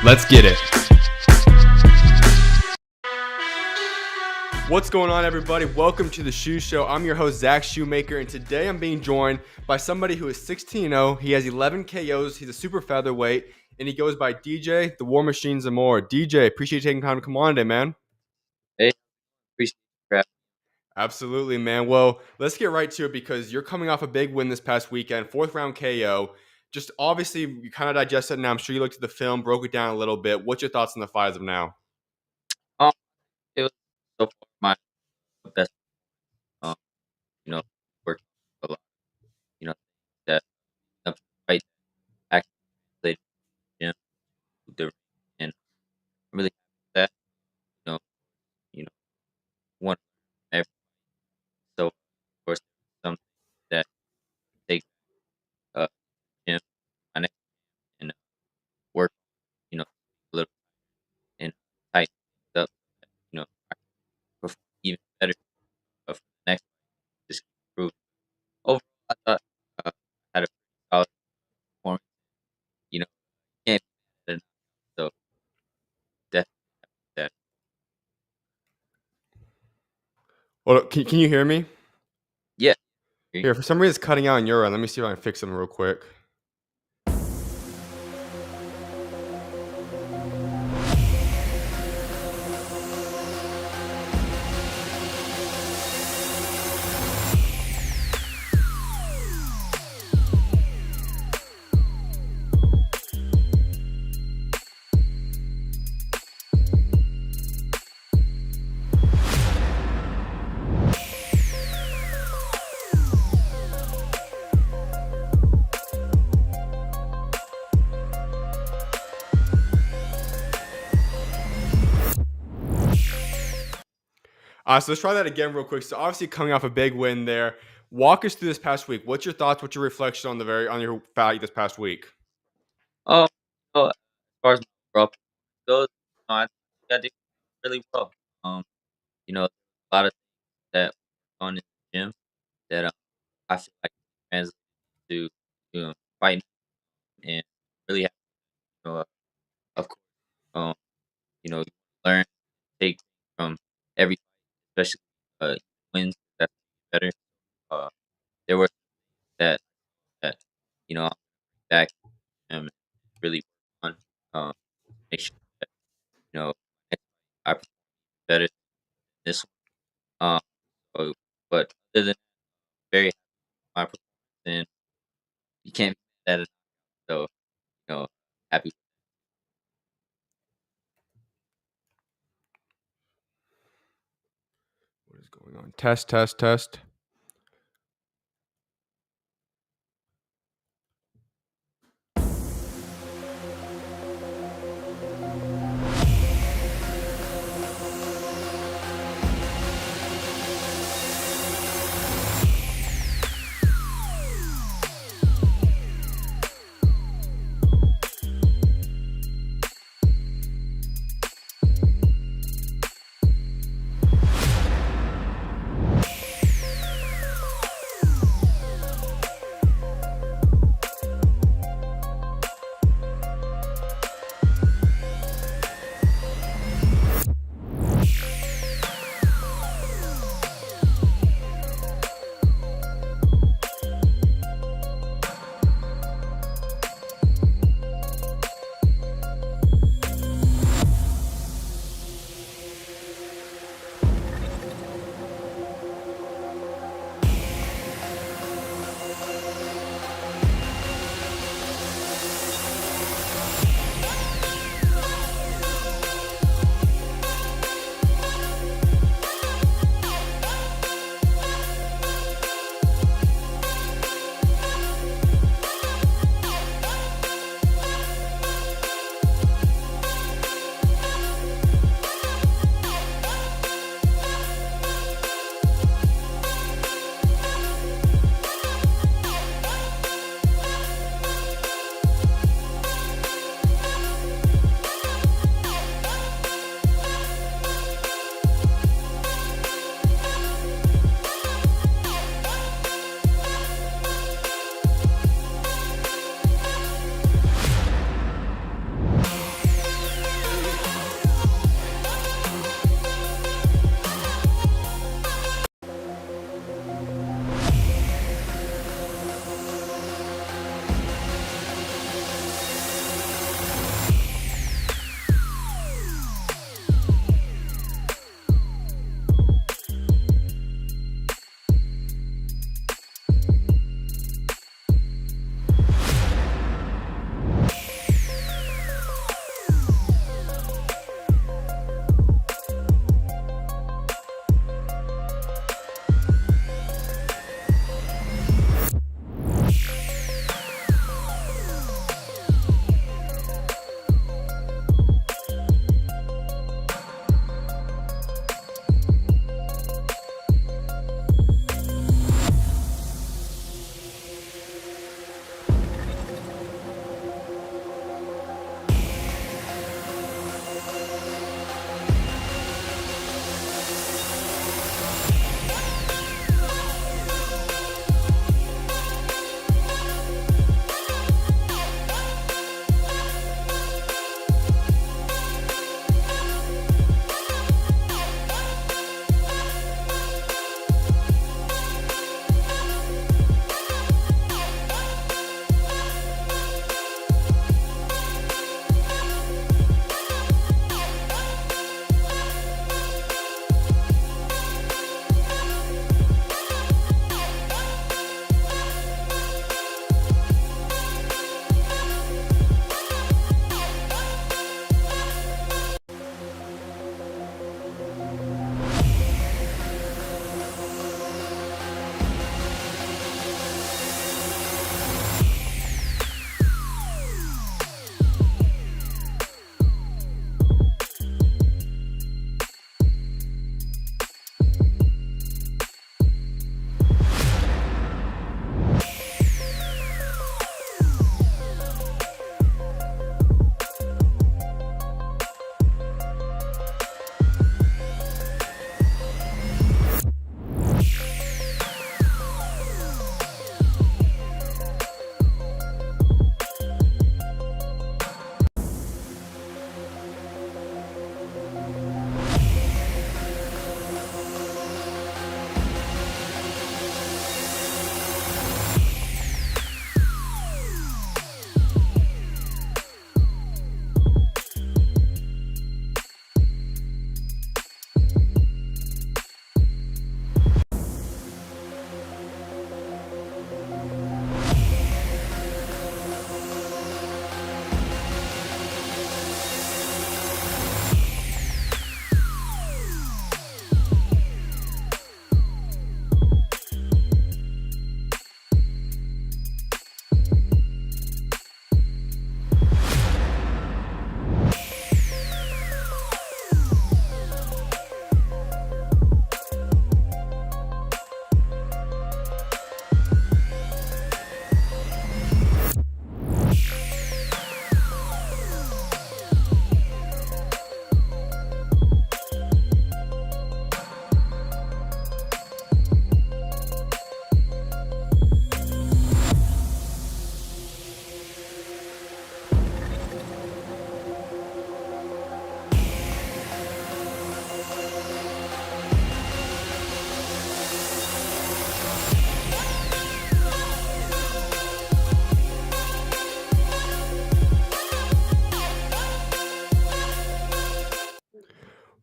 Let's get it. What's going on, everybody? Welcome to the SchuZ Show. I'm your host, Zach Shoemaker, and today I'm being joined by somebody who is 16-0. He has 11 KOs. He's a super featherweight, and he goes by DJ, the War Machine Zamora. DJ, appreciate you taking time to come on today, man. Hey, appreciate it. Absolutely, man. Well, let's get right to it because you're coming off a big win this past weekend, fourth round KO. Just obviously, you kind of digested it now. I'm sure you looked at the film, broke it down a little bit. What's your thoughts on the fight as of now? It was so far my best. Um, worked a lot. That up to the fight actually translated to the ring, and I'm really happy with that. You know, you know, one every so of course something that take gym my next and work. A little and tighten things up. So that, I can perform even better for the next fight. Just keep improving. Overall, I thought I had a pretty solid performance. You know, can't be mad at it. So definitely that. Well, can you hear me? Yeah. Here, for some reason, it's cutting out on your end. Let me see if I can fix them real quick. So let's try that again real quick. So obviously coming off a big win there. Walk us through this past week. What's your thoughts? What's your reflection on your fight this past week? Um, as far as my overall performance goes, I think I did really well. A lot of things that were on in the gym that I feel like translated to fighting and really happy. Of course, um, you learn, take from every fight, especially wins. That's better. Uh, there were that that I'm back and really work on make sure that next fight I perform better than this one. But other than that, very happy with my performance, and you can't be mad at it. So happy. What is going on? Test, test, test.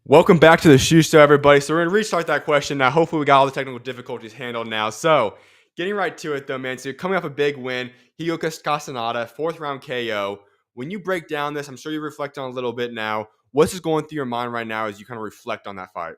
Welcome back to the SchuZ Show, everybody. So we're gonna restart that question now. Hopefully, we got all the technical difficulties handled now. So, getting right to it, though, man. So you're coming off a big win, Hio Castaneda, fourth round KO. When you break down this, I'm sure you reflect on it a little bit now. What's just going through your mind right now as you kind of reflect on that fight?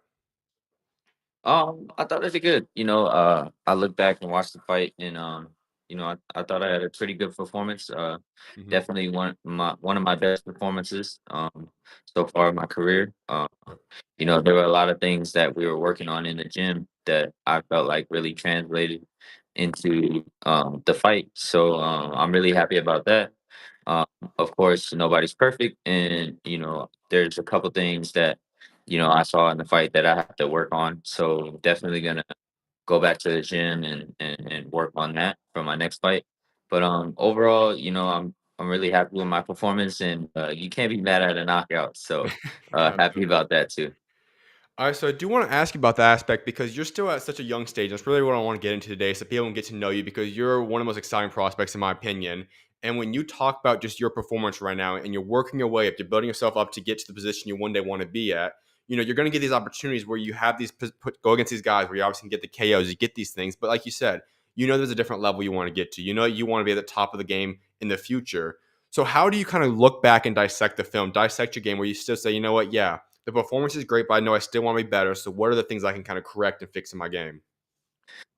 I thought I did good. I look back and watch the fight, and I thought I had a pretty good performance. Hmm. Definitely one of my best performances so far in my career. There were a lot of things that we were working on in the gym that I felt like really translated into the fight. So I'm really happy about that. Um, of course, nobody's perfect, and there's a couple things that I saw in the fight that I have to work on. So definitely gonna go back to the gym and work on that for my next fight. But overall, I'm really happy with my performance, and you can't be mad at a knockout. So happy Absolutely. about that too. All right, so I do want to ask you about that aspect because you're still at such a young stage. That's really what I want to get into today, so people can get to know you because you're one of the most exciting prospects, in my opinion. And when you talk about just your performance right now, and you're working your way up, you're building yourself up to get to the position you one day want to be at. You're going to get these opportunities where you have these go against these guys where you obviously can get the KOs, you get these things. But like you said, there's a different level you want to get to. You want to be at the top of the game in the future. So how do you kind of look back and dissect the film, dissect your game, where you still say, you know what, yeah, the performance is great, but I know I still want to be better. So what are the things I can kind of correct and fix in my game?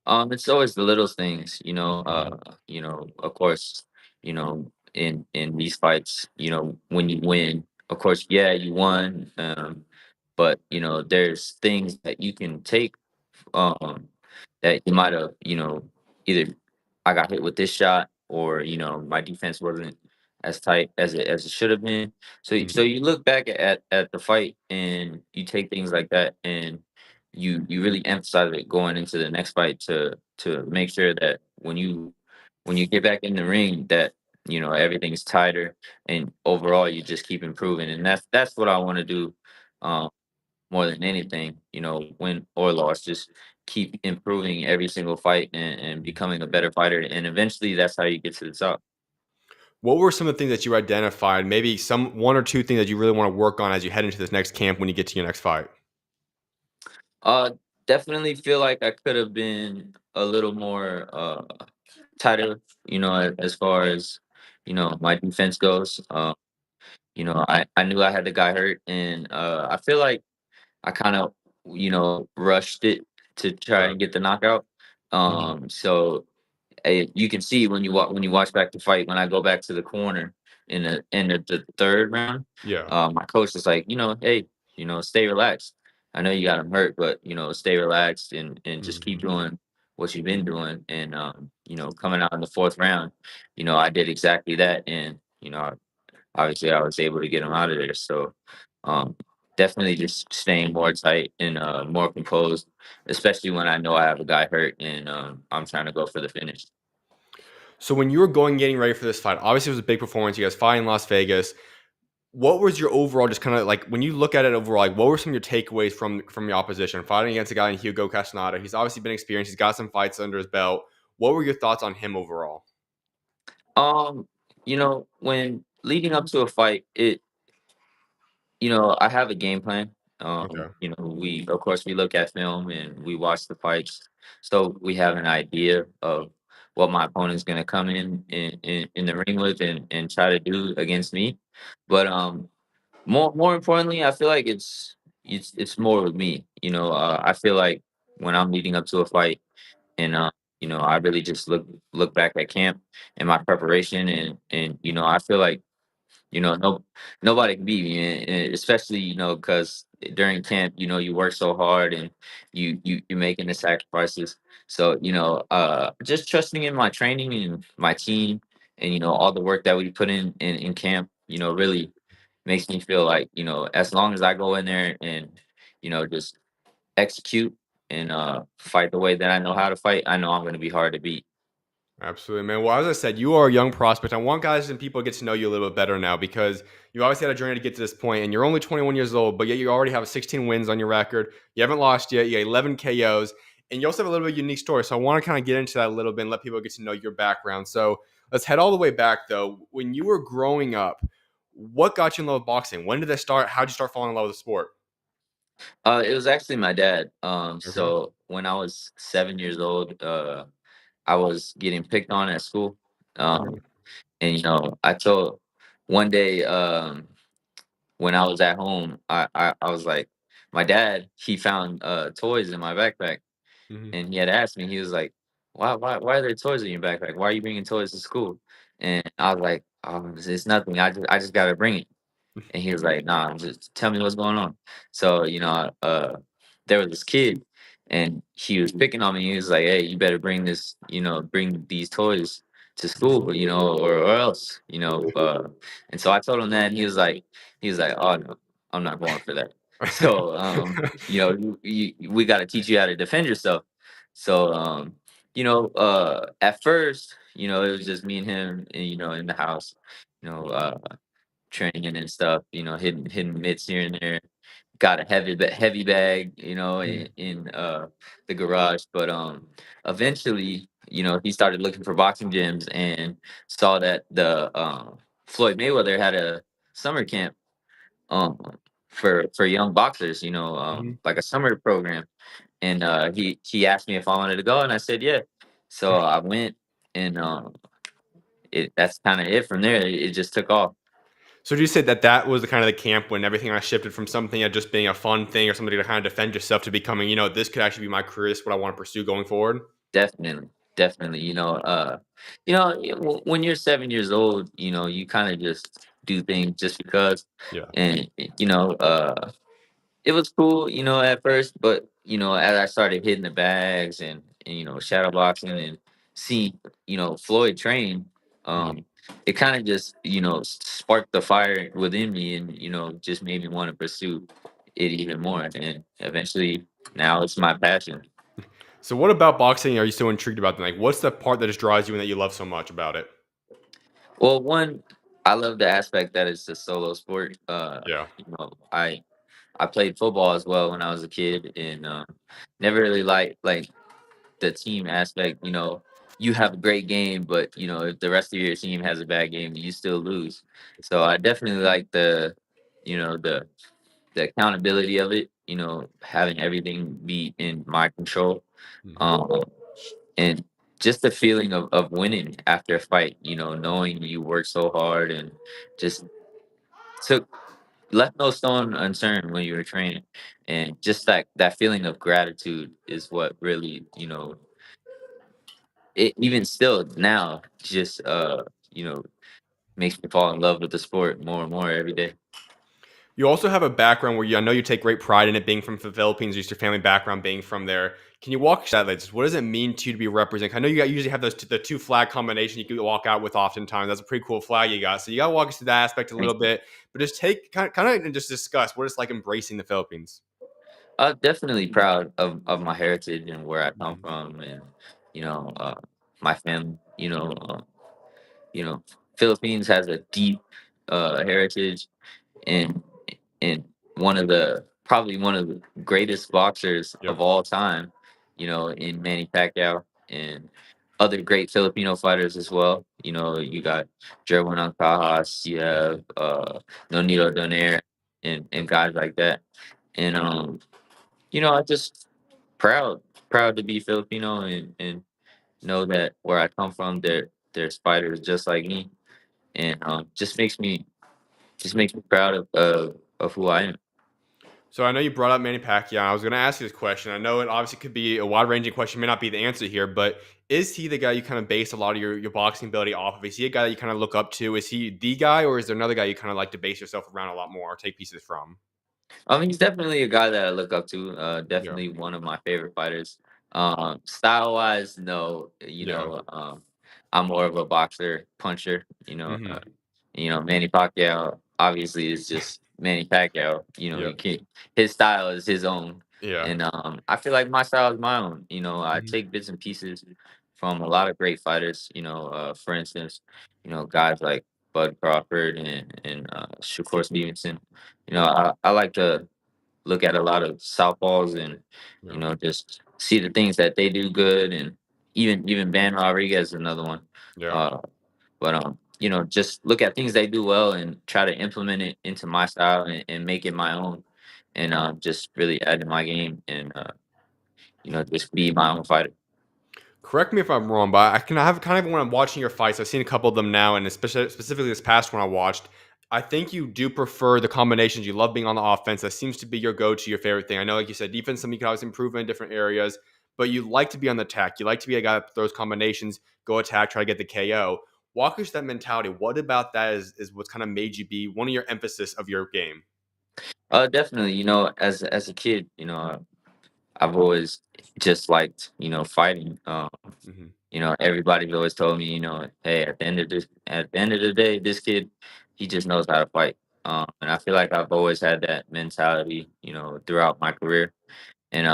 It's always the little things, of course, in these fights, when you win, of course, yeah, you won. But there's things that you can take um, that you might have, either I got hit with this shot or my defense wasn't as tight as it should have been. So Mhm. you look back at the fight and you take things like that and you really emphasize it going into the next fight to make sure that when you get back in the ring that everything's tighter and overall you just keep improving, and that's what I want to do. Um, more than anything, win or loss, just keep improving every single fight and becoming a better fighter. And eventually that's how you get to the top. What were some of the things that you identified? Maybe some one or two things that you really want to work on as you head into this next camp when you get to your next fight. Uh Definitely feel like I could have been a little more tighter, as far as, my defense goes. I knew I had the guy hurt and I feel like I kind of, rushed it to try Right. and get the knockout. So you can see when you watch back the fight when I go back to the corner in the end of the third round, Yeah. my coach is like, hey, stay relaxed. I know you got him hurt, but stay relaxed and just keep Mhm. doing what you've been doing. And coming out in the fourth round, I did exactly that, and obviously I was able to get him out of there. So um, definitely just staying more tight and more composed, especially when I know I have a guy hurt and I'm trying to go for the finish. So when you were getting ready for this fight, obviously it was a big performance. You guys fight in Las Vegas. What was your overall, just kind of like when you look at it overall, like what were some of your takeaways from your opposition fighting against a guy in Hugo Castaneda? He's obviously been experienced. He's got some fights under his belt. What were your thoughts on him overall? When leading up to a fight, I have a game plan. Okay. We of course we look at film and we watch the fights, so we have an idea of what my opponent's gonna come in the ring with and try to do against me. But more importantly, I feel like it's more with me. I feel like when I'm leading up to a fight and I really just look back at camp and my preparation and I feel like no, nobody can beat me, and especially because during camp, you work so hard and you're making the sacrifices. So just trusting in my training and my team, and all the work that we put in camp, really makes me feel like as long as I go in there and just execute and fight the way that I know how to fight, I know I'm going to be hard to beat. Absolutely, man. Well, as I said, you are a young prospect. I want guys and people to get to know you a little bit better now because you obviously had a journey to get to this point, and you're only 21 years old, but yet you already have 16 wins on your record. You haven't lost yet. You got 11 KOs, and you also have a little bit of a unique story. So I want to kind of get into that a little bit and let people get to know your background. So let's head all the way back, though. When you were growing up, what got you in love with boxing? When did that start? How did you start falling in love with the sport? It was actually my dad. Okay. So when I was 7 years old, I was getting picked on at school. Yeah. Um, and I told one day, when I was at home, I was like, my dad, he found toys in my backpack, Mhm. and he had asked me, he was like, why are there toys in your backpack? Why are you bringing toys to school? And I was like, oh, it's nothing. I just gotta bring it. And he was like, "Nah, just tell me what's going on." So, there was this kid, and he was picking on me. He was like, "Hey, you better bring these toys to school, or else, And so I told him that, and he was like, "Oh no, I'm not going for that." So, we got to teach you how to defend yourself. So, at first, it was just me and him, in the house. You know, uh, Training and stuff, hitting mitts here and there. Got a heavy bag, Mhm. in the garage. But eventually, he started looking for boxing gyms and saw that the Floyd Mayweather had a summer camp um for young boxers, Mhm. like a summer program. And he asked me if I wanted to go, and I said yeah. So I went, and that's kind of it. From there, it just took off. So do you say that that was the kind of the camp when everything I shifted from something at just being a fun thing or something to kind of defend yourself to becoming, this could actually be my career, this is what I want to pursue going forward? Definitely, definitely. When you're 7 years old, you kind of just do things just because, Yeah. and it was cool, at first, but as I started hitting the bags, and shadow boxing, and see, Floyd train, Mhm. it kind of just sparked the fire within me, and just made me want to pursue it even more, and eventually now it's my passion. So what about boxing are you so intrigued about then? Like, what's the part that just draws you and that you love so much about it? Well, one, I love the aspect that it's a solo sport. Yeah. I played football as well when I was a kid, and never really like the team aspect. You have a great game, but if the rest of your team has a bad game, you still lose. So I definitely like you know, the the accountability of it. Having everything be in my control. Mhm. Um, and just the feeling of winning after a fight, knowing you worked so hard and just took left no stone unturned when you were training, and just that feeling of gratitude is what really, it even still now just you know makes me fall in love with the sport more and more every day. You also have a background where I know you take great pride in it being from the Philippines, just your family background being from there. Can you walk us that? Like, just what does it mean to you to be represented? I know usually have the two flag combination you can walk out with oftentimes. That's a pretty cool flag you got. So you got to walk us through that aspect a Thank little you. bit, but just take kind of and just discuss what it's like embracing the Philippines. I'm definitely proud of my heritage and where I come Mhm. from, and my family. You know, Philippines has a deep heritage, and and probably one of the greatest boxers Yeah. of all time, in Manny Pacquiao, and other great Filipino fighters as well. You got Jerwin Alcajas, you have Nonito Donaire, and guys like that. And I just proud to be Filipino, and know that where I come from, there's fighters just like me, and just makes me proud of who I am. So I know you brought up Manny Pacquiao. I was going to ask you this question. I know it obviously could be a wide-ranging question, may not be the answer here, but is he the guy you kind of base a lot of your boxing ability off of? Is he a guy that you kind of look up to? Is he the guy, or is there another guy you kind of like to base yourself around a lot more or take pieces from? He's definitely a guy that I look up to. Yeah, Definitely one of my favorite fighters. Style wise, no, yeah, I'm more of a boxer, puncher. hmm Manny Pacquiao obviously is just Manny Pacquiao. yeah, His style is his own, yeah, and I feel like my style is my own. I hmm take bits and pieces from a lot of great fighters. For instance, guys like Bud Crawford and Shakur Stevenson. I like to look at a lot of southpaws, and yeah, just see the things that they do good, and even Van Rodriguez is another one. yeah. Uh, but just look at things they do well and try to implement it into my style, and make it my own. and just really add to my game and just be my own fighter. Correct me if I'm wrong, but I can have kind of when I'm watching your fights, I've seen a couple of them now, and especially specifically this past one I watched. I think you do prefer the combinations. You love being on the offense. That seems to be your go-to, your favorite thing. I know, like you said, defense something you can always improve in different areas, but you like to be on the attack. You like to be a guy that throws combinations, go attack, try to get the KO. Walk us through that mentality. What about that is what's kind of made you be one of your emphasis of your game? Definitely. As a kid, I've always just liked fighting. Hmm. Everybody's always told me, hey, at the end of the day, this kid, he just knows how to fight. And I feel like I've always had that mentality, throughout my career. And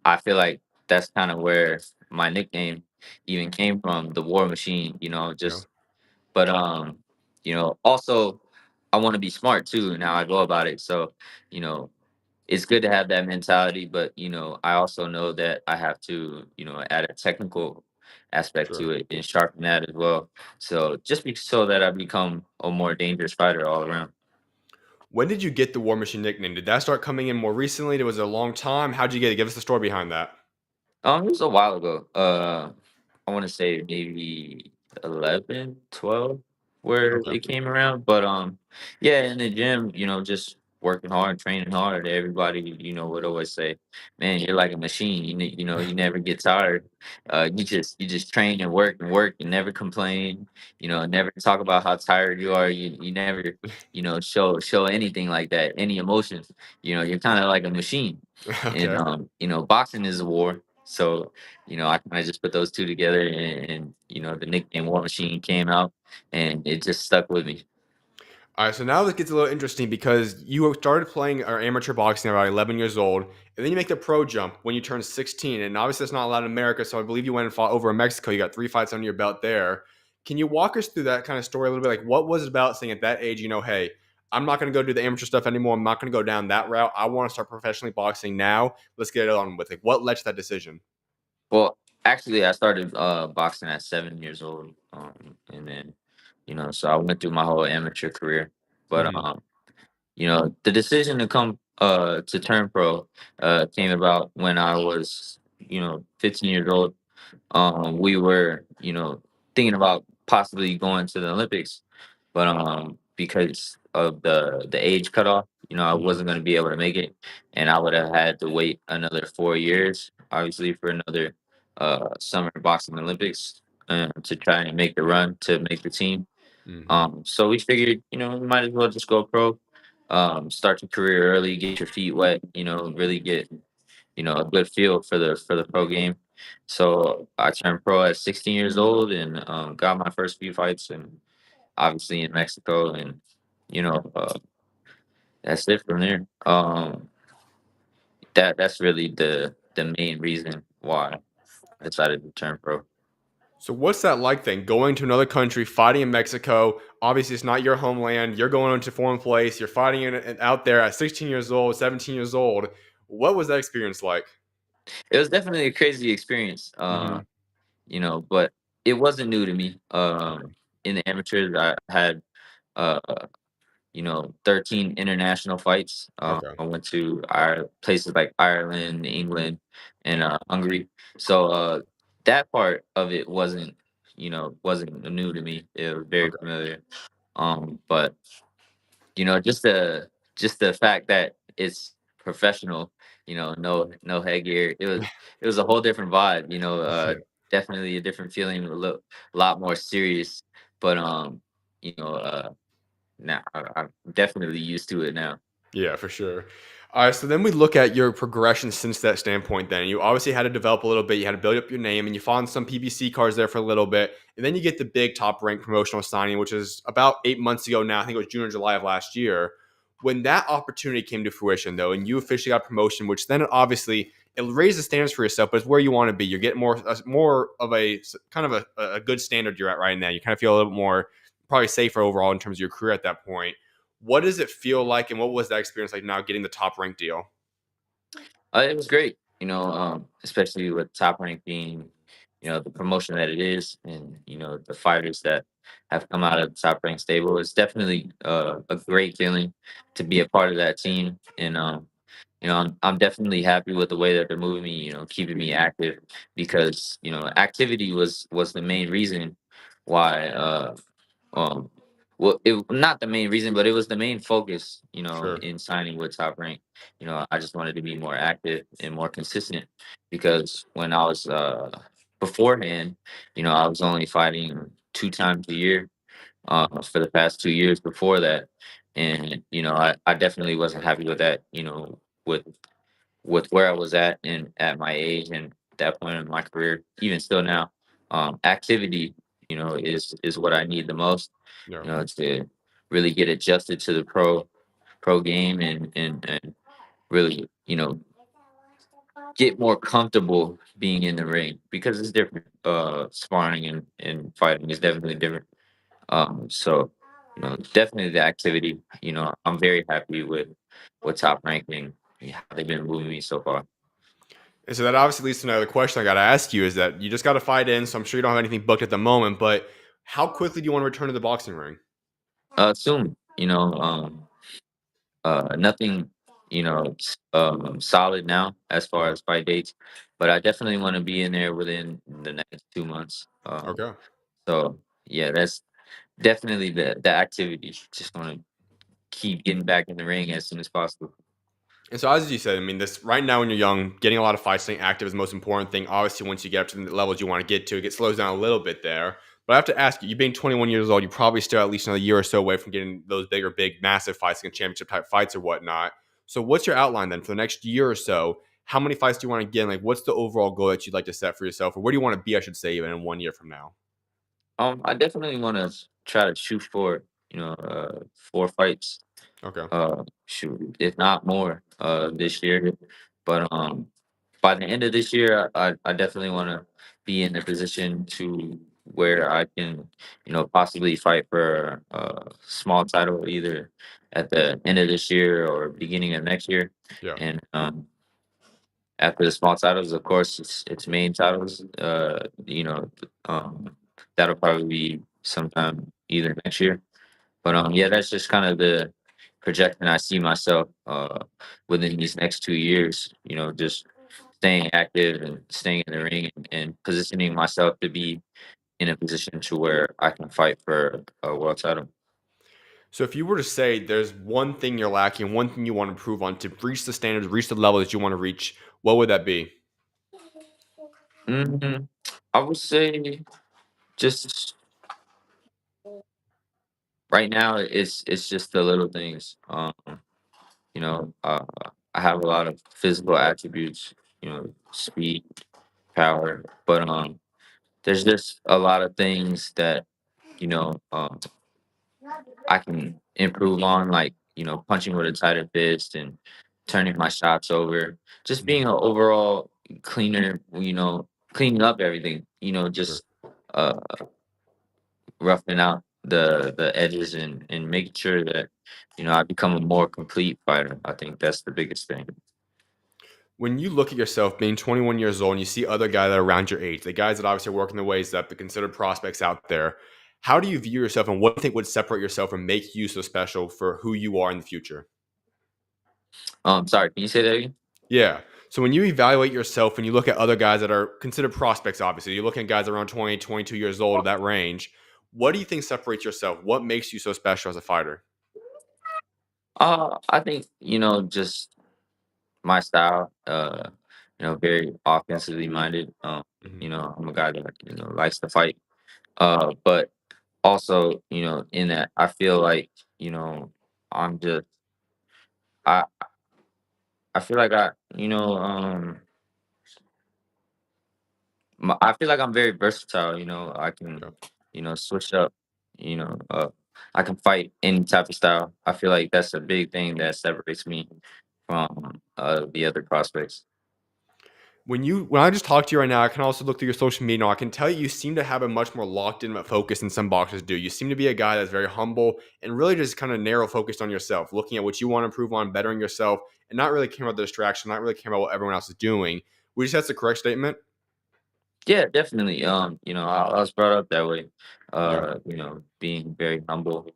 I feel like that's kind of where my nickname even came from, the War Machine. Yeah, But also I want to be smart too, and how I go about it. So, you know, it's good to have that mentality, but I also know that I have to, add a technical aspect sure. to it and sharpen that as well. So so that I become a more dangerous fighter all around. When did you get the War Machine nickname? Did that start coming in more recently? Was it a long time? How'd you get it? Give us the story behind that. It was a while ago. I want to say maybe 11, 12, where Okay. it came around. But yeah, in the gym, just working hard, training hard. Everybody, would always say, "Man, you're like a machine. You never get tired. You just train and work and never complain. Never talk about how tired you are. You never, show anything like that, any emotions. You're kind of like a machine." And Okay. boxing is a war. So, I kind of just put those two together, and the nickname War Machine came out, and it just stuck with me. All right, so now this gets a little interesting because you started playing or amateur boxing at about 11 years old, and then you make the pro jump when you turn 16. And obviously, that's not allowed in America. So I believe you went and fought over in Mexico. You got 3 fights under your belt there. Can you walk us through that kind of story a little bit? Like, what was it about saying at that age, hey, I'm not going to go do the amateur stuff anymore. I'm not going to go down that route. I want to start professionally boxing now. Let's get it on with. Like, what led to that decision? Well, actually, I started boxing at 7 years old, and then so I went through my whole amateur career. But Hmm. the decision to come to turn pro came about when I was 15 years old. We were, thinking about possibly going to the Olympics, but because of the age cutoff, I Hmm. wasn't going to be able to make it, and I would have had to wait another 4 years, obviously, for another summer boxing Olympics to try and make the run to make the team. Hmm. So we figured, we might as well just go pro, start your career early, get your feet wet, really get a good feel for the pro game. So I turned pro at 16 years old and got my first few fights, and obviously in Mexico, and you know that's it from there. That's really the main reason why I decided to turn pro. So what's that like then? Going to another country, fighting in Mexico. Obviously, it's not your homeland. You're going into a foreign place. You're fighting out there at 16 years old, 17 years old. What was that experience like? It was definitely a crazy experience, Hmm. but it wasn't new to me. In the amateurs, I had uh, 13 international fights. Okay. I went to places like Ireland, England, and Hungary. So that part of it wasn't new to me. It was very Okay. familiar. But just the fact that it's professional, no headgear. It was a whole different vibe. Definitely a different feeling, a lot more serious. But you know, uh, now I'm definitely used to it now. Yeah, for sure. All right, so then we look at your progression since that standpoint. Then you obviously had to develop a little bit. You had to build up your name, and you fought on some PBC cards there for a little bit, and then you get the big top rank promotional signing, which is about 8 months ago now. I think it was June or July of last year. When that opportunity came to fruition, though, and you officially got promotion, which then obviously it raised the standards for yourself, but it's where you want to be. You're getting more of a kind of a good standard you're at right now. You kind of feel a little bit more probably safer overall in terms of your career at that point. What does it feel like, and what was that experience like now getting the top rank deal? It was great, especially with Top Rank being, the promotion that it is, and the fighters that have come out of the Top Rank stable. It's definitely a great feeling to be a part of that team, and I'm definitely happy with the way that they're moving me, keeping me active because, activity was the main reason why um well, not the main reason, but it was the main focus, Sure. in signing with Top Rank. I just wanted to be more active and more consistent because when I was beforehand, I was only fighting 2 times a year for the past 2 years before that. And, I definitely wasn't happy with that, with where I was at and at my age and that point in my career, even still now, activity, is what I need the most, Yeah. to really get adjusted to the pro game and really, get more comfortable being in the ring because it's different. Sparring and fighting is definitely different. So, definitely the activity. I'm very happy with Top Ranking, how they've been moving me so far. And so that obviously leads to another question I got to ask you is that you just got to fight in. So I'm sure you don't have anything booked at the moment, but how quickly do you want to return to the boxing ring? Soon, nothing, solid now as far Yeah. as fight dates, but I definitely want to be in there within the next 2 months. Okay. So yeah, that's definitely the activity. Just want to keep getting back in the ring as soon as possible. And so, as you said, I mean, this right now when you're young, getting a lot of fights, staying active is the most important thing. Obviously, once you get up to the levels you want to get to, it gets slows down a little bit there. But I have to ask you, you being 21 years old, you probably still at least another year or so away from getting those bigger, big, massive fights and championship type fights or whatnot. So, what's your outline then for the next year or so? How many fights do you want to get? And, like, what's the overall goal that you'd like to set for yourself, or where do you want to be? I should say, even in 1 year from now. I definitely want to try to shoot for 4 fights. Okay. Shoot, if not more, this year. But by the end of this year, I definitely want to be in a position to where I can, possibly fight for a small title either at the end of this year or beginning of next year. Yeah. And after the small titles, of course, it's main titles. Um, that'll probably be sometime either next year. But yeah, that's just kind of the projection I see myself within these next 2 years. Just staying active and staying in the ring and positioning myself to be in a position to where I can fight for a world title. So, if you were to say there's one thing you're lacking, one thing you want to improve on to reach the standards, reach the level that you want to reach, what would that be? hmm I would say just right now, it's just the little things. You know, uh, I have a lot of physical attributes. Speed, power, but there's just a lot of things that you know um, I can improve on, like punching with a tighter fist and turning my shots over. Just Mhm. being an overall cleaner. Cleaning up everything. Sure. Just uh, roughing out the edges and making sure that I become a more complete fighter. I think that's the biggest thing. When you look at yourself being 21 years old and you see other guys that are around your age, the guys that obviously are working their ways up, the considered prospects out there, how do you view yourself and what do you think would separate yourself and make you so special for who you are in the future? Sorry, can you say that again? Yeah. So when you evaluate yourself and you look at other guys that are considered prospects, obviously, you're looking at guys around 20, 22 years old, that range. What do you think separates yourself? What makes you so special as a fighter? I think just my style. Very offensively minded. Mhm. I'm a guy that likes to fight. But also, in that, I feel like I'm just I I feel like I feel like I'm very versatile. I can Yeah. switch up. You know, uh, I can fight any type of style. I feel like that's a big thing that separates me from the other prospects. When I just talk to you right now, I can also look through your social media. Now, I can tell you seem to have a much more locked in focus than some boxers do. You seem to be a guy that's very humble and really just kind of narrow focused on yourself, looking at what you want to improve on, bettering yourself, and not really caring about the distraction, not really caring about what everyone else is doing. We just that's the correct statement. Yeah, definitely. I was brought up that way. Yeah. Being very humble.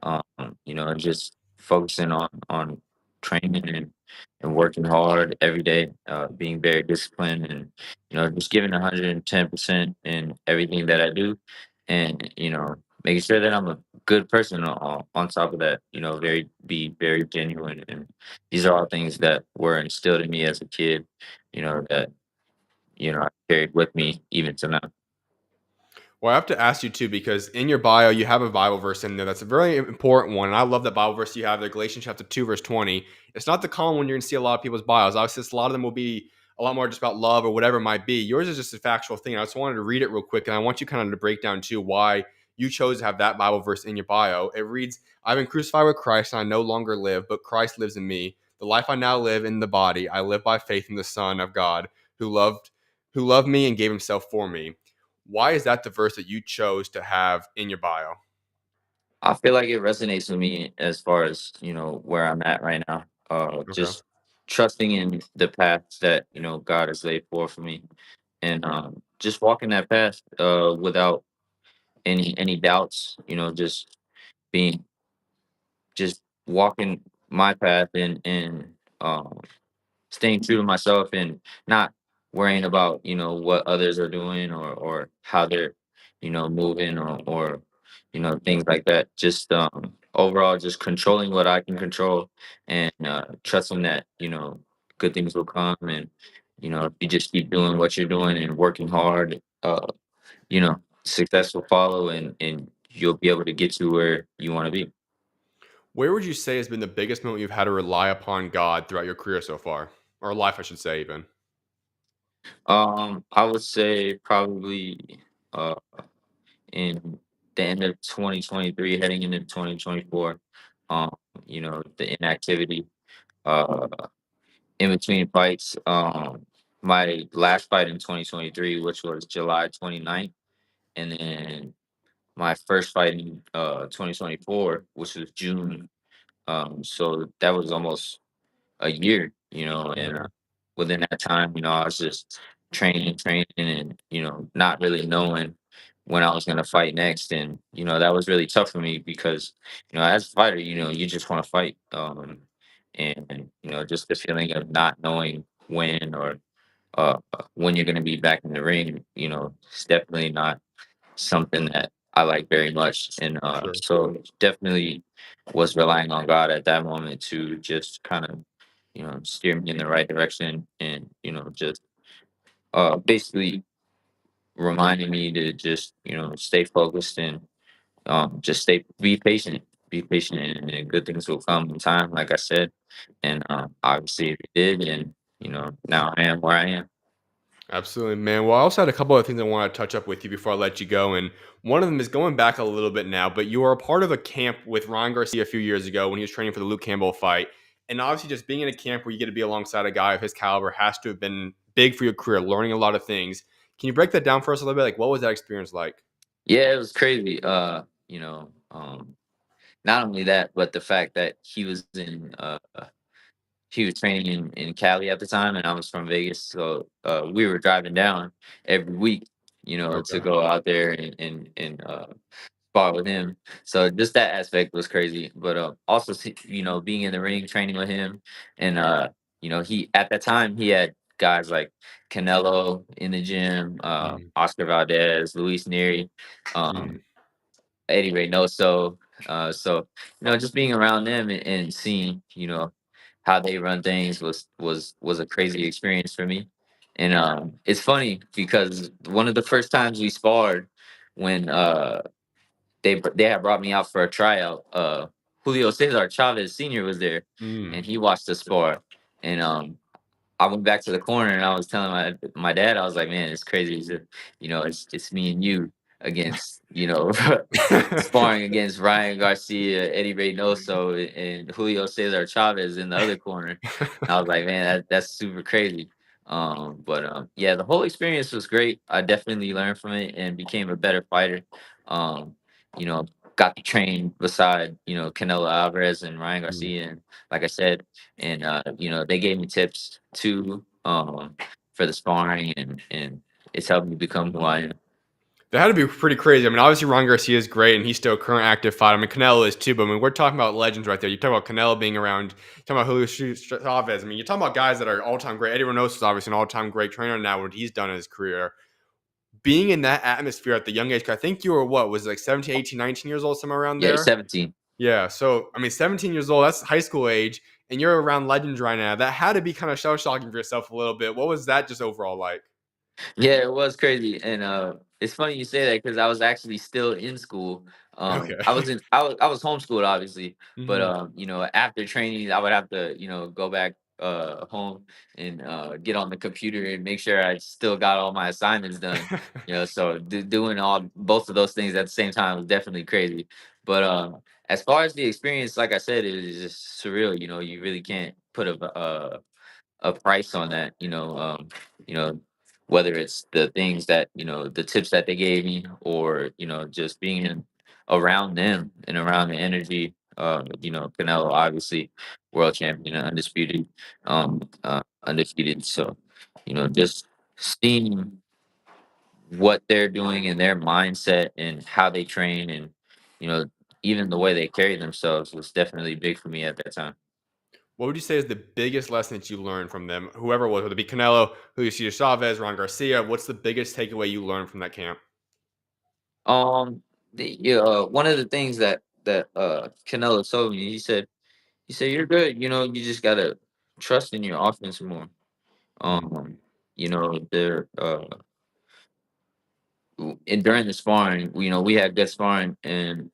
And just focusing on training and working hard every day, being very disciplined, and just giving 110% in everything that I do, and making sure that I'm a good person on top of that. Be very genuine, and these are all things that were instilled in me as a kid. That I carried with me even to now. Well, I have to ask you too, because in your bio, you have a Bible verse in there that's a very important one. And I love that Bible verse you have, the Galatians chapter 2, verse 20. It's not the common one you're going to see a lot of people's bios. Obviously, a lot of them will be a lot more just about love or whatever it might be. Yours is just a factual thing. I just wanted to read it real quick. And I want you kind of to break down too why you chose to have that Bible verse in your bio. It reads, I've been crucified with Christ, and I no longer live, but Christ lives in me. The life I now live in the body, I live by faith in the Son of God, who loved me and gave himself for me. Why is that the verse that you chose to have in your bio? I feel like it resonates with me as far as where I'm at right now. Okay. Just trusting in the path that God has laid forth for me, and just walking that path without any doubts. Being just walking my path, and um, staying true to myself, and not worrying about what others are doing, or how they're moving, or things like that. Just overall, just controlling what I can control, and trusting that good things will come, and if you just keep doing what you're doing and working hard, success will follow, and you'll be able to get to where you want to be. Where would you say has been the biggest moment you've had to rely upon God throughout your career so far? Or life, I should say, even. I would say probably uh in the end of 2023, heading into 2024. Um, the inactivity uh in between fights. My last fight in 2023, which was July 29th, and then my first fight in 2024, which was June. So that was almost a year, and Okay. within that time, I was just training, and not really knowing when I was going to fight next, and that was really tough for me because as a fighter, you just want to fight, and just the feeling of not knowing when, or when you're going to be back in the ring, it's definitely not something that I like very much. And Sure. so definitely was relying on God at that moment to just kind of, steer me in the right direction, and, just basically reminding me to just, stay focused, and just be patient, and good things will come in time, like I said. And obviously it did. And, now I am where I am. Absolutely, man. Well, I also had a couple of things I want to touch up with you before I let you go. And one of them is going back a little bit now, but you were a part of a camp with Ryan Garcia a few years ago when he was training for the Luke Campbell fight. And obviously, just being in a camp where you get to be alongside a guy of his caliber has to have been big for your career, learning a lot of things. Can you break that down for us a little bit? Like, what was that experience like? Yeah, it was crazy. Not only that, but the fact that he was training in Cali at the time, and I was from Vegas. So we were driving down every week, to Okay. go out there and spar with him. So just that aspect was crazy. But also, being in the ring, training with him, and he at that time he had guys like Canelo in the gym, Mm, Oscar Valdez, Luis Neri. mm. Um, Eddie Reynoso. So just being around them, and seeing how they run things was a crazy experience for me. And it's funny because one of the first times we sparred, when they had brought me out for a tryout, Julio Cesar Chavez Sr. was there, Mm. and he watched the spar. And I went back to the corner, and I was telling my dad, I was like, man, it's crazy. It's me and you against, sparring against Ryan Garcia, Eddie Reynoso, and Julio Cesar Chavez in the other corner. And I was like, man, that's super crazy. But yeah, the whole experience was great. I definitely learned from it and became a better fighter. Um, you know, got to train beside, Canelo Alvarez and Ryan Mm. Garcia. And like I said, and they gave me tips too, for the sparring, and it's helped me become who I am. That had to be pretty crazy. I mean, obviously Ron Garcia is great, and he's still a current active fighter. I mean, Canelo is too, but I mean, we're talking about legends right there. You talk about Canelo being around. You talk about Julio Chavez. I mean, you're talking about guys that are all-time great. Eddie Reynoso is obviously an all-time great trainer now. What he's done in his career, being in that atmosphere at the young age. 'Cause I think you were what was it, like 17, 18, 19 years old, somewhere around Yeah, there. 17. Yeah. So I mean, 17 years old. That's high school age, and you're around legends right now. That had to be kind of shell shocking for yourself a little bit. What was that just overall like? Yeah, it was crazy, and it's funny you say that because I was actually still in school. Okay. I was homeschooled obviously, but Hmm. after training, I would have to go back home and get on the computer and make sure I still got all my assignments done. So doing all both of those things at the same time was definitely crazy. But as far as the experience, like I said, it was just surreal. You really can't put a price on that. You know, whether it's the things that the tips that they gave me, or just being around them and around the energy. Canelo obviously world champion and undefeated. So, just seeing what they're doing and their mindset and how they train, and you know even the way they carry themselves was definitely big for me at that time. What would you say is the biggest lesson that you learned from them? Whoever it was, whether it be Canelo, Julio Chavez, Ron Garcia, what's the biggest takeaway you learned from that camp? Um, one of the things that Canelo told me, he said you're good. You just gotta trust in your offense more. Mhm. They're and during the sparring, we had good sparring, and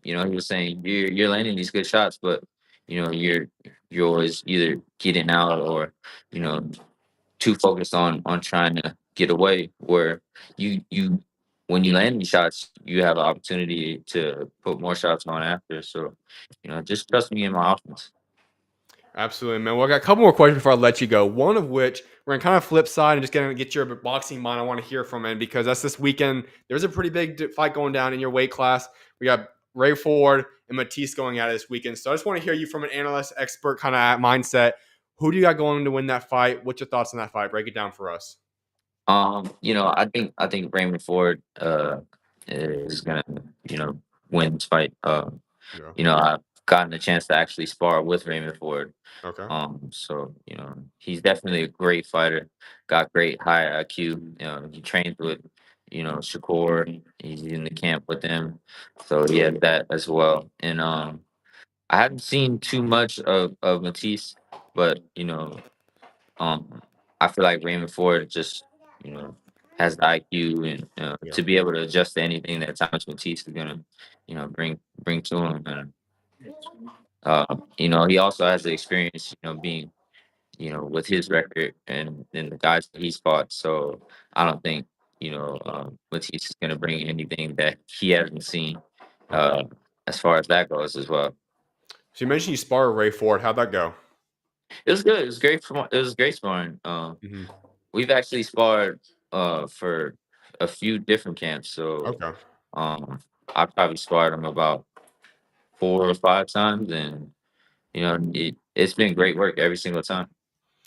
he was saying you're landing these good shots, but you're always either getting out, or you know too focused on trying to get away, where you when you land these shots, you have an opportunity to put more shots on after. So, just trust me in my offense. Absolutely, man. Well, I got a couple more questions before I let you go. One of which we're gonna kind of flip side and just gonna get your boxing mind. I want to hear from it because that's this weekend. There's a pretty big fight going down in your weight class. We got Ray Ford and Matisse going at it this weekend. So I just want to hear you from an analyst, expert kind of mindset. Who do you got going to win that fight? What's your thoughts on that fight? Break it down for us. I think Raymond Ford is gonna, win this fight. Yeah. I've gotten a chance to actually spar with Raymond Ford. Okay. So he's definitely a great fighter. Got great high IQ. He trains with, Shakur. He's in the camp with them, so he has that as well. And I haven't seen too much of Matisse, but um, I feel like Raymond Ford just, you know, has the IQ, and Yeah. to be able to adjust to anything that Thomas Matisse is gonna, bring to him. And he also has the experience, being, with his record and the guys that he's fought. So I don't think, Matisse is gonna bring anything that he hasn't seen, Okay. uh, as far as that goes as well. So you mentioned you spar with Ray Ford. How'd that go? It was good. It was great. It was great sparring. Hmm. We've actually sparred for a few different camps. So Okay. um I probably sparred him about 4 or 5 times, and it's been great work every single time.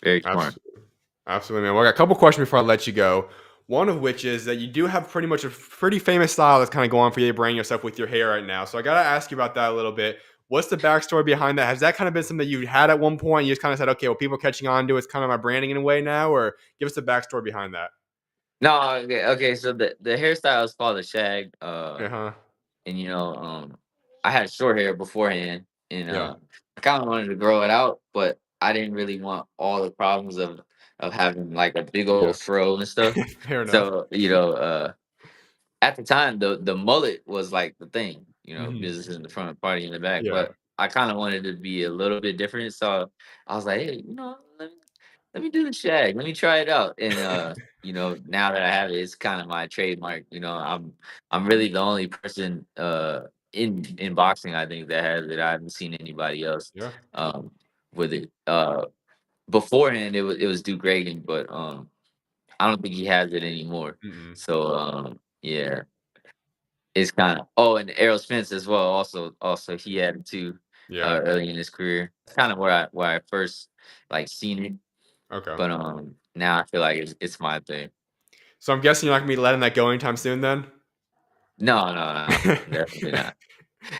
Very smart. Absolutely. Absolutely, man. Well, I got a couple questions before I let you go. One of which is that you do have pretty much a pretty famous style that's kind of going for you, branding yourself with your hair right now. So I got to ask you about that a little bit. What's the backstory behind that? Has that kind of been something that you had at one point? You just kind of said, okay, well, people are catching on to it's kind of my branding in a way now, or give us the backstory behind that. No, okay. So the hairstyle is called a shag. Uh huh. And I had short hair beforehand, and Yeah. I kind of wanted to grow it out, but I didn't really want all the problems of having like a big Yeah. old fro and stuff. Fair enough. So at the time, the mullet was like the thing, Hmm. business in the front, party in the back. Yeah. But I kind of wanted to be a little bit different, so I was like, hey, let me do the shag, let me try it out. And now that I have it, it's kind of my trademark. I'm really the only person in boxing, I think, that has it. I haven't seen anybody else Yeah. um with it. Beforehand, it was Duke Reagan, but I don't think he has it anymore. Mm-mm. So yeah, it's kind of, and Errol Spence as well. Also he had it too Yeah. early in his career. It's kind of where I first like seen it, Okay. but now I feel like it's my thing. So I'm guessing you're not gonna be letting that go anytime soon, then. No, no, no, definitely not.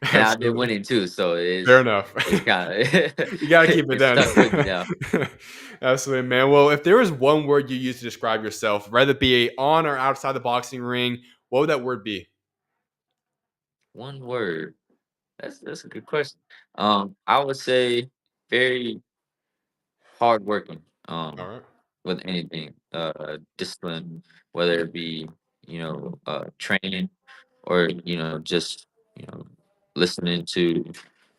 And I've been Absolutely. winning too, so Fair enough. it's kinda You gotta keep it it's then. stuck with me now. Absolutely, man. Well, if there was one word you use to describe yourself, whether it be on or outside the boxing ring, what would that word be? One word. That's a good question. I would say very hardworking. All right. With anything, discipline, whether it be training or just you know listening to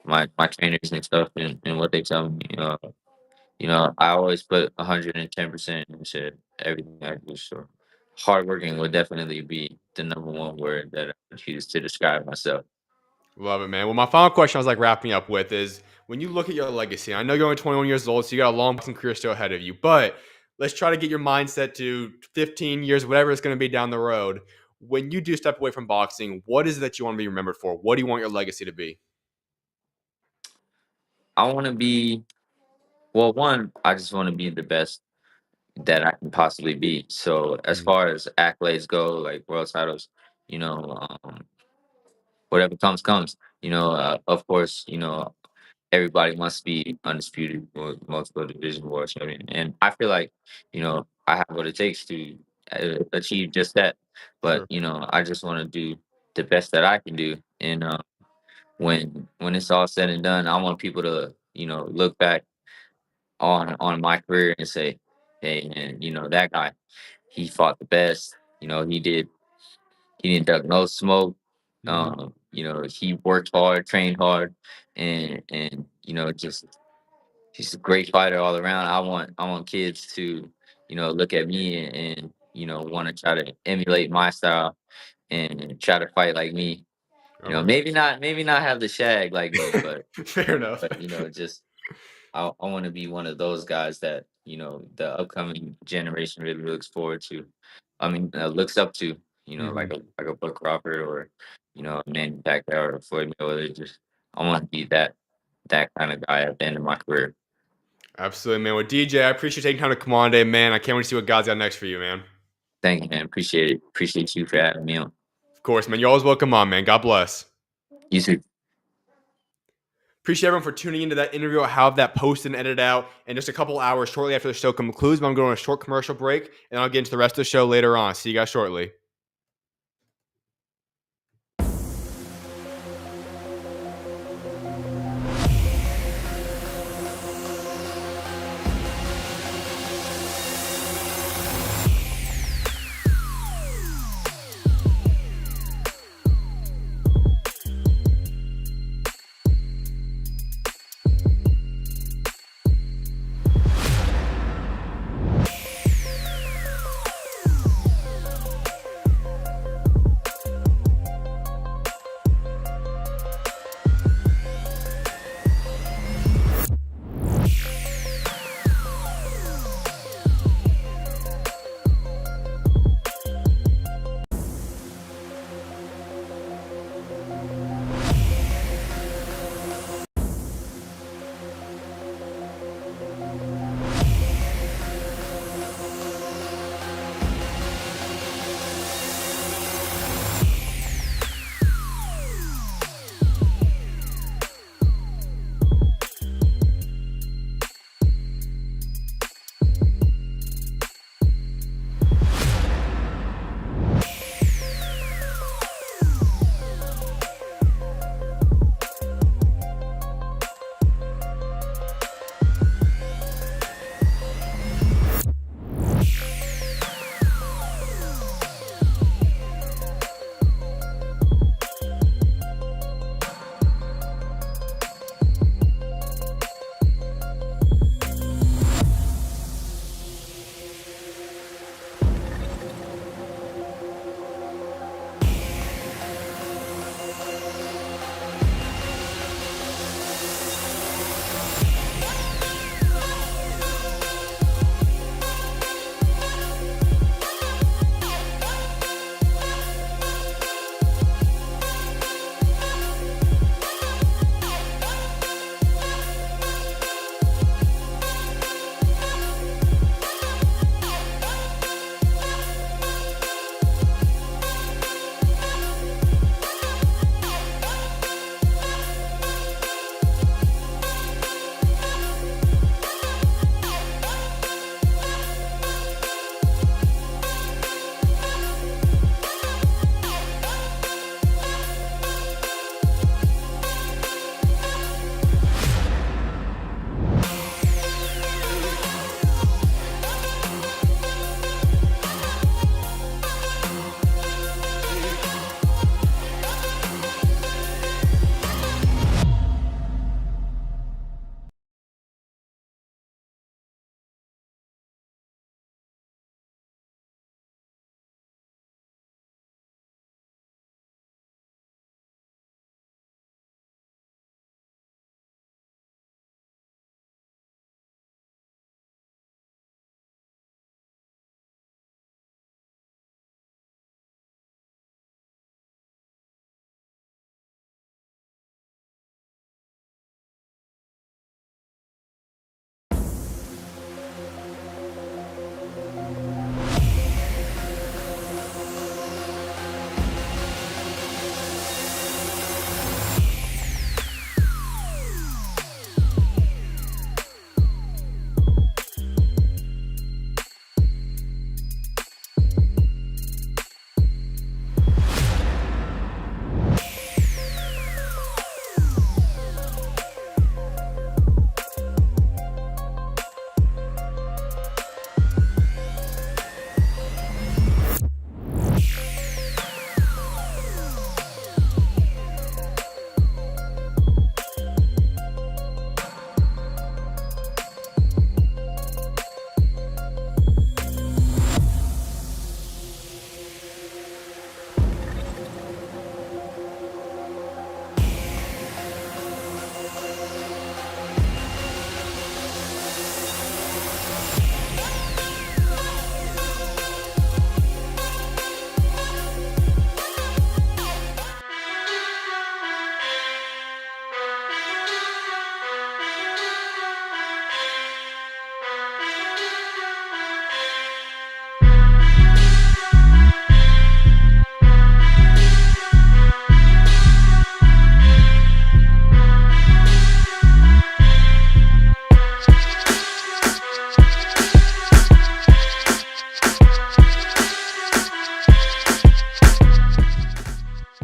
my trainers and stuff and what they tell me. I always put 110% into everything I do. So hardworking would definitely be the number one word that I would use to describe myself. Love it, man. Well, my final question I was like wrapping up with is when you look at your legacy, I know you're only 21 years old, so you got a long boxing career still ahead of you, but let's try to get your mindset to 15 years, whatever it's going to be down the road. When you do step away from boxing, what is it that you want to be remembered for? What do you want your legacy to be? I want to be well. One, I just want to be the best that I can possibly be. So as Mhm. far as accolades go, like world titles, whatever comes comes. Of course, everybody must be undisputed or multiple division world champion, and I feel like I have what it takes to achieve just that. But Sure. I just want to do the best that I can do, and when it's all said and done, I want people to look back on my career and say, hey man, that guy, he fought the best. He didn't duck no smoke. Hmm. He worked hard, trained hard, and just he's a great fighter all around. I want kids to look at me and want to try to emulate my style and try to fight like me. All right. Maybe not have the shag like me, but Fair enough. just I want to be one of those guys that the upcoming generation really looks forward to. I mean, looks up to. Hmm. Like a Buck Crawford or a Manny Pacquiao or Floyd Mayweather. Just I want to be that kind of guy at the end of my career. Absolutely, man. Well, DJ, I appreciate you taking time to come on today, man. I can't wait to see what God's got next for you, man. Thank you, man. Appreciate it. Appreciate you for having me on. Of course, man. You're always welcome on, man. God bless. You too. Appreciate everyone for tuning into that interview. I'll have that posted and edited out in just a couple hours shortly after the show concludes. But I'm going on a short commercial break, and I'll get into the rest of the show later on. See you guys shortly.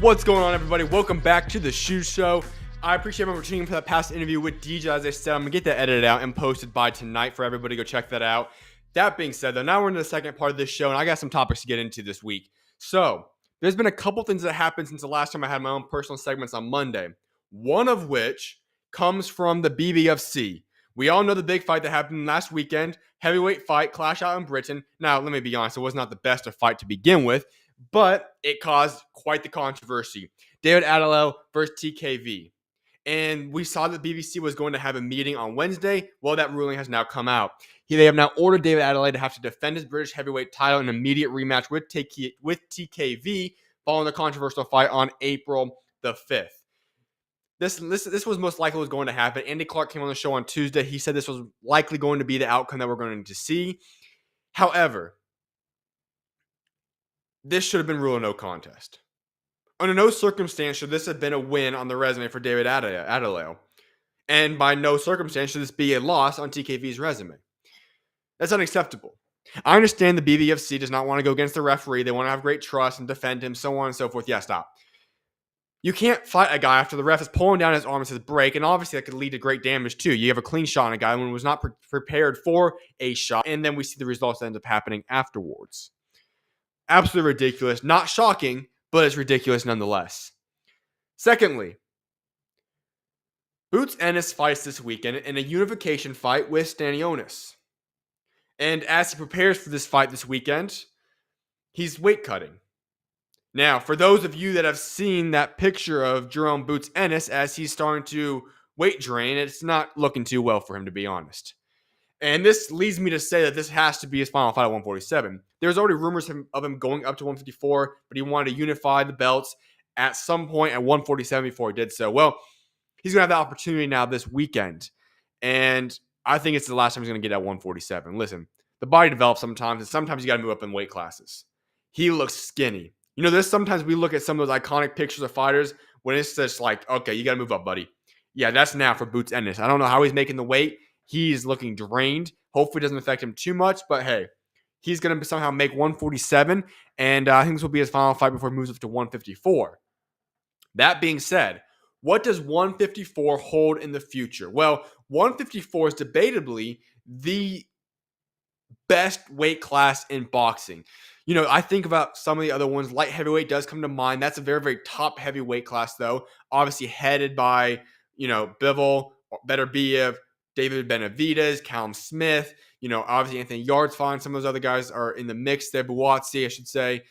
What's going on, everybody? Welcome back to the SchuZ Show. I appreciate everyone for tuning in for that past interview with DJ. As I said, I'm going to get that edited out and posted by tonight for everybody. Go check that out. That being said, though, now we're into the second part of this show, and I got some topics to get into this week. So, there's been a couple things that happened since the last time I had my own personal segments on Monday. One of which comes from the BBFC. We all know the big fight that happened last weekend. Heavyweight fight, clash out in Britain. Now, let me be honest, it was not the best of fight to begin with, but it caused quite the controversy. David Attenborough versus TKV. And we saw that BBC was going to have a meeting on Wednesday. Well, that ruling has now come out. They have now ordered David Attenborough to have to defend his British heavyweight title in an immediate rematch with TKV following the controversial fight on April the 5th. This was most likely was going to happen. Andy Clark came on the show on Tuesday. He said this was likely going to be the outcome that we're going to see. However, this should have been ruled a no contest. Under no circumstance should this have been a win on the resume for David Attenborough. And by no circumstance should this be a loss on TKV's resume. That's unacceptable. I understand the BBFC does not want to go against the referee. They want to have great trust and defend him, so on and so forth. Yeah, stop. You can't fight a guy after the ref is pulling down his arm and says break, and obviously that could lead to great damage too. You have a clean shot on a guy when was not prepared for a shot, and then we see the results that end up happening afterwards. Absolutely ridiculous. Not shocking, but it's ridiculous nonetheless. Secondly, Boots Ennis fights this weekend in a unification fight with Stanionis. And as he prepares for this fight this weekend, he's weight cutting. Now, for those of you that have seen that picture of Jerome Boots Ennis as he's starting to weight drain, it's not looking too well for him, to be honest. And this leads me to say that this has to be his final fight at 147. There's already rumors of him going up to 154, but he wanted to unify the belts at some point at 147 before he did so. Well, he's going to have the opportunity now this weekend. And I think it's the last time he's going to get at 147. Listen, the body develops sometimes, and sometimes you got to move up in weight classes. He looks skinny. You know, there's sometimes we look at some of those iconic pictures of fighters when it's just like, okay, you got to move up, buddy. Yeah, that's now for Boots Ennis. I don't know how he's making the weight. He's looking drained. Hopefully it doesn't affect him too much, but hey, he's going to somehow make 147, and I think this will be his final fight before he moves up to 154. That being said, what does 154 hold in the future? Well, 154 is debatably the best weight class in boxing. You know, I think about some of the other ones. Light heavyweight does come to mind. That's a very, very top heavyweight class, though. Obviously headed by, Bivol, Beterbiev, David Benavidez, Callum Smith. Obviously Anthony Yard's fine. Some of those other guys are in the mix there. Buatsi, I should say.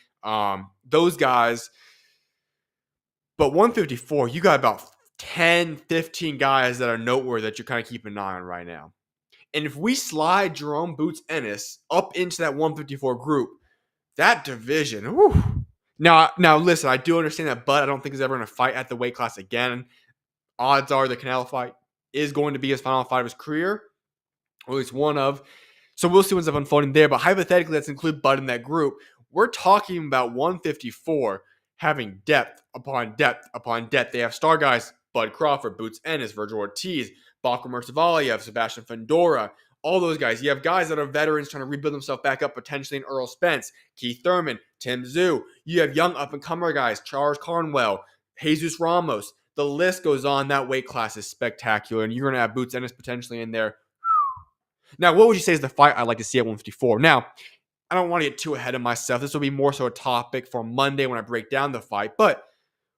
Those guys. But 154, you got about 10, 15 guys that are noteworthy that you're kind of keeping an eye on right now. And if we slide Jerome Boots Ennis up into that 154 group, that division, whew. Now, listen, I do understand that, but I don't think he's ever going to fight at the weight class again. Odds are the Canelo fight is going to be his final fight of his career, or at least one of. So we'll see what's up unfolding there. But hypothetically, let's include Bud in that group. We're talking about 154 having depth upon depth upon depth. They have star guys, Bud Crawford, Boots Ennis, Virgil Ortiz, Bakur Murtavaliev, Sebastian Fundora, all those guys. You have guys that are veterans trying to rebuild themselves back up, potentially in Earl Spence, Keith Thurman, Tim Tszyu. You have young up-and-comer guys, Charles Carnwell, Jesus Ramos. The list goes on. That weight class is spectacular, and you're going to have Boots Ennis potentially in there. Now, what would you say is the fight I'd like to see at 154? Now, I don't want to get too ahead of myself. This will be more so a topic for Monday when I break down the fight. But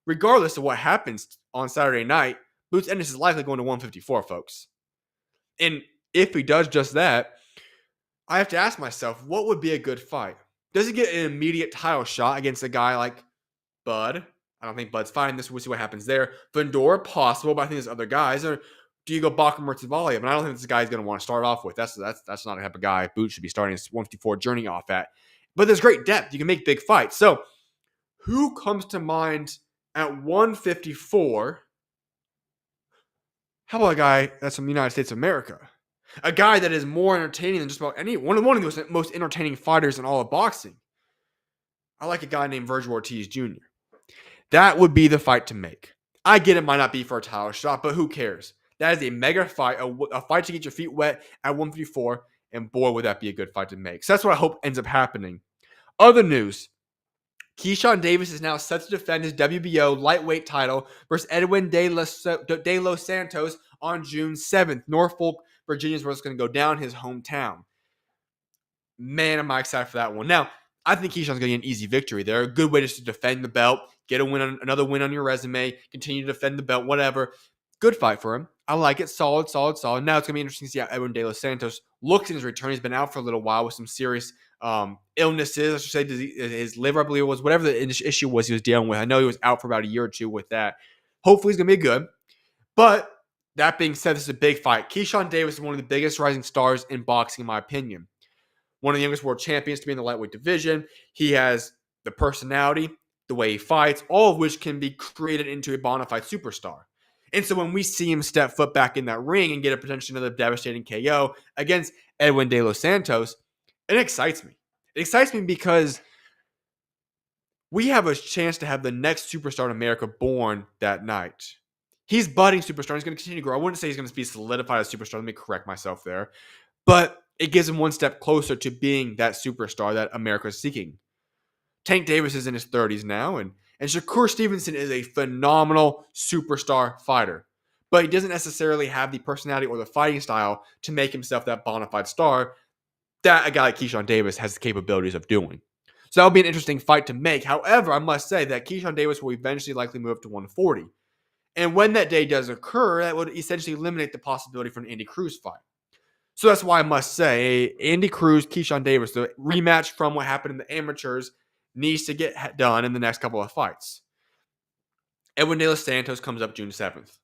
regardless of what happens on Saturday night, Boots Ennis is likely going to 154, folks. And if he does just that, I have to ask myself, what would be a good fight? Does he get an immediate title shot against a guy like Bud? I don't think Bud's fighting this. We'll see what happens there. Fundora, possible, but I think there's other guys. Or do you go Bakur Murtavaliev? And I don't think this guy's going to want to start off with. That's not the type of guy Boots should be starting his 154 journey off at. But there's great depth. You can make big fights. So who comes to mind at 154? How about a guy that's from the United States of America? A guy that is more entertaining than just about one of the most entertaining fighters in all of boxing. I like a guy named Virgil Ortiz Jr. That would be the fight to make. I get it might not be for a title shot, but who cares? That is a mega fight, a fight to get your feet wet at 154, and boy, would that be a good fight to make. So that's what I hope ends up happening. Other news, Keyshawn Davis is now set to defend his WBO lightweight title versus Edwin De Los Santos on June 7th. Norfolk, Virginia is where it's going to go down, his hometown. Man, am I excited for that one. Now, I think Keyshawn's going to get an easy victory there. A good way just to defend the belt, get another win on your resume, continue to defend the belt, whatever. Good fight for him. I like it. Solid. Now it's going to be interesting to see how Edwin De Los Santos looks in his return. He's been out for a little while with some serious illnesses. I should say his liver, I believe it was, whatever the issue was he was dealing with. I know he was out for about a year or two with that. Hopefully he's going to be good. But that being said, this is a big fight. Keyshawn Davis is one of the biggest rising stars in boxing, in my opinion. One of the youngest world champions to be in the lightweight division. He has the personality, the way he fights, all of which can be created into a bona fide superstar. And so when we see him step foot back in that ring and get a potential another devastating KO against Edwin De Los Santos, it excites me. It excites me because we have a chance to have the next superstar in America born that night. He's budding superstar. He's going to continue to grow. I wouldn't say he's going to be solidified as a superstar. Let me correct myself there. But it gives him one step closer to being that superstar that America is seeking. Tank Davis is in his 30s now, and Shakur Stevenson is a phenomenal superstar fighter. But he doesn't necessarily have the personality or the fighting style to make himself that bona fide star that a guy like Keyshawn Davis has the capabilities of doing. So that would be an interesting fight to make. However, I must say that Keyshawn Davis will eventually likely move up to 140. And when that day does occur, that would essentially eliminate the possibility for an Andy Cruz fight. So that's why I must say, Andy Cruz, Keyshawn Davis, the rematch from what happened in the amateurs needs to get done in the next couple of fights. Edwin De Los Santos comes up June 7th.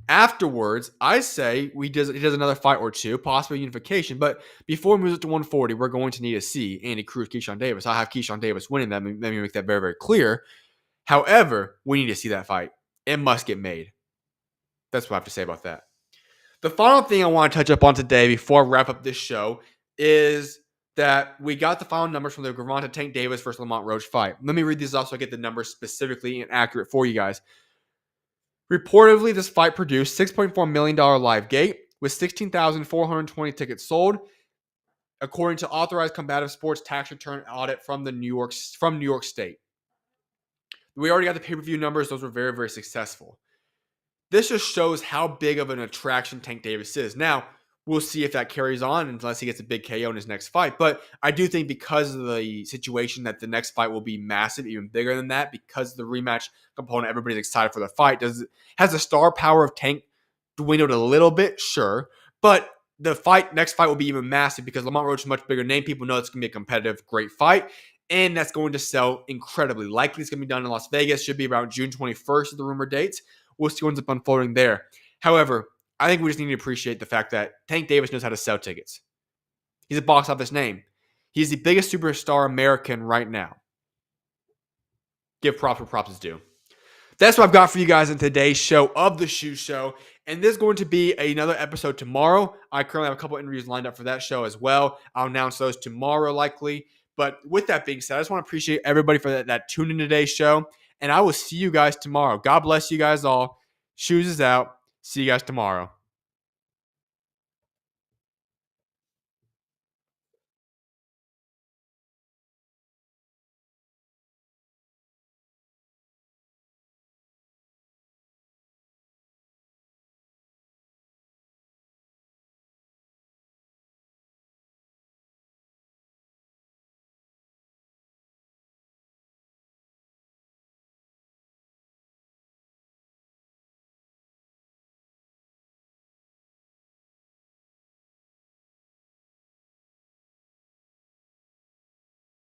Afterwards, I say he does another fight or two, possibly unification. But before he moves it to 140, we're going to need to see Andy Cruz, Keyshawn Davis. I have Keyshawn Davis winning that. Let me make that very, very clear. However, we need to see that fight. It must get made. That's what I have to say about that. The final thing I want to touch up on today before I wrap up this show is that we got the final numbers from the Gervonta Tank Davis versus Lamont Roach fight. Let me read these off so I get the numbers specifically and accurate for you guys. Reportedly, this fight produced $6.4 million live gate with 16,420 tickets sold, according to authorized combative sports tax return audit from New York State. We already got the pay-per-view numbers. Those were very, very successful. This just shows how big of an attraction Tank Davis is. Now, we'll see if that carries on unless he gets a big KO in his next fight. But I do think because of the situation that the next fight will be massive, even bigger than that, because of the rematch component, everybody's excited for the fight. Has the star power of Tank dwindled a little bit? Sure. But the next fight will be even massive because Lamont Roach is a much bigger name. People know it's going to be a competitive, great fight. And that's going to sell incredibly. Likely it's going to be done in Las Vegas. Should be around June 21st of the rumored dates. We'll see what ends up unfolding there. However, I think we just need to appreciate the fact that Tank Davis knows how to sell tickets. He's a box office name. He's the biggest superstar American right now. Give props where props is due. That's what I've got for you guys in today's show of the SchuZ Show. And there's going to be another episode tomorrow. I currently have a couple interviews lined up for that show as well. I'll announce those tomorrow likely. But with that being said, I just want to appreciate everybody for that tune in today's show. And I will see you guys tomorrow. God bless you guys all. SchuZ is out. See you guys tomorrow.